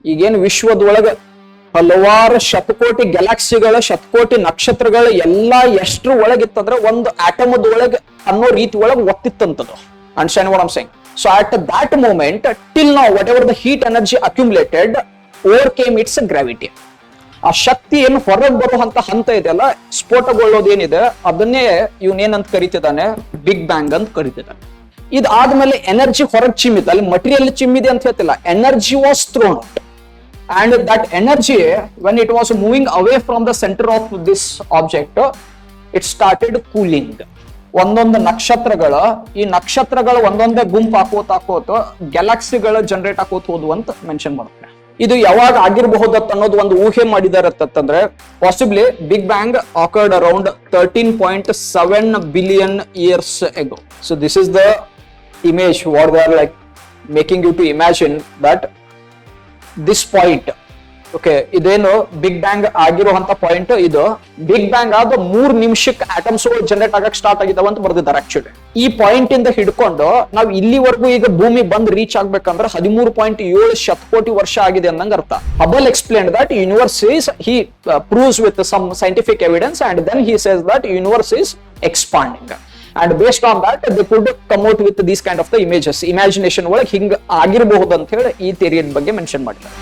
ಈಗೇನು ವಿಶ್ವದೊಳಗ ಹಲವಾರು ಶತಕೋಟಿ ಗ್ಯಾಲಕ್ಸಿಗಳ ಶತಕೋಟಿ ನಕ್ಷತ್ರಗಳು ಎಲ್ಲಾ ಎಷ್ಟ್ರ ಒಳಗಿತ್ತಂದ್ರ ಒಂದು ಆಟಮದೊಳಗ ಅನ್ನೋ ರೀತಿ ಒಳಗೆ ಒತ್ತಿತ್ತಂತದು. Understand what I am saying? So at that moment till now whatever the heat energy accumulated overcame its gravity. ಆ ಶಕ್ತಿ ಏನು ಹೊರಗೆ ಬರುವಂತ ಹಂತ ಇದೆಯಲ್ಲ, ಸ್ಫೋಟಗೊಳ್ಳೋದು ಏನಿದೆ ಅದನ್ನೇ ಇವನೇನಂತ ಕರಿತಿದ್ದಾನೆ, ಬಿಗ್ ಬ್ಯಾಂಗ್ ಅಂತ ಕರಿತಿದ್ದಾನೆ. ಇದಾದ್ಮೇಲೆ ಎನರ್ಜಿ ಹೊರಗೆ ಚಿಮ್ಮಿದೆ, ಅಲ್ಲಿ ಮಟೀರಿಯಲ್ ಚಿಮ್ಮಿದೆ ಅಂತ ಹೇಳ್ತಿಲ್ಲ, energy was throne out. And that energy, when it was moving away from the center of this object, it started cooling. ಒಂದೊಂದು ಈ ನಕ್ಷತ್ರಗಳು ಒಂದೊಂದೇ ಗುಂಪು ಹಾಕೋತ ಗ್ಯಾಲಕ್ಸಿಗಳ ಜನರೇಟ್ ಹಾಕೋತ ಹೋದ್ವು ಅಂತ ಮೆನ್ಷನ್ ಮಾಡ್ತಾರೆ. ಇದು ಯಾವಾಗ ಆಗಿರಬಹುದು ಅನ್ನೋದು ಒಂದು ಊಹೆ ಮಾಡಿದಾರೆ ಅಂತಂದ್ರೆ, possibly big bang occurred around 13.7 billion years ago. So this is the image what they are like making you to imagine that this point, okay, ಇದೇನು ಬಿಗ್ ಬ್ಯಾಂಗ್ ಆಗಿರುವಂತ ಪಾಯಿಂಟ್, ಇದು ಬಿಗ್ ಬ್ಯಾಂಗ್ ಆದ 3 ನಿಮಿಷಕ್ಕೆ ಆಟಮ್ಸ್ ಜನರೇಟ್ ಆಗಕ್ start ಆಗಿದಾವ ಅಂತ ಬರ್ದಿದ್ದಾರೆ. Actually ಈ ಪಾಯಿಂಟ್ ಇಂದ ಹಿಡ್ಕೊಂಡು ನಾವು ಇಲ್ಲಿವರೆಗೂ ಈಗ ಭೂಮಿ ಬಂದ್ ರೀಚ್ ಆಗ್ಬೇಕಂದ್ರೆ 13.7 ಶತಕೋಟಿ ವರ್ಷ ಆಗಿದೆ ಅನ್ನಂಗ ಅರ್ಥ. Hubble explain that universe is, he proves with some scientific evidence and then he says that universe is expanding. And based on that, they could come out with these kind of the images. Imagination ಒಳಗೆ ಹಿಂಗ ಆಗಿರಬಹುದು ಅಂತ ಹೇಳಿ ಈ theory ಬಗ್ಗೆ mention ಮಾಡಿದ್ದಾರೆ.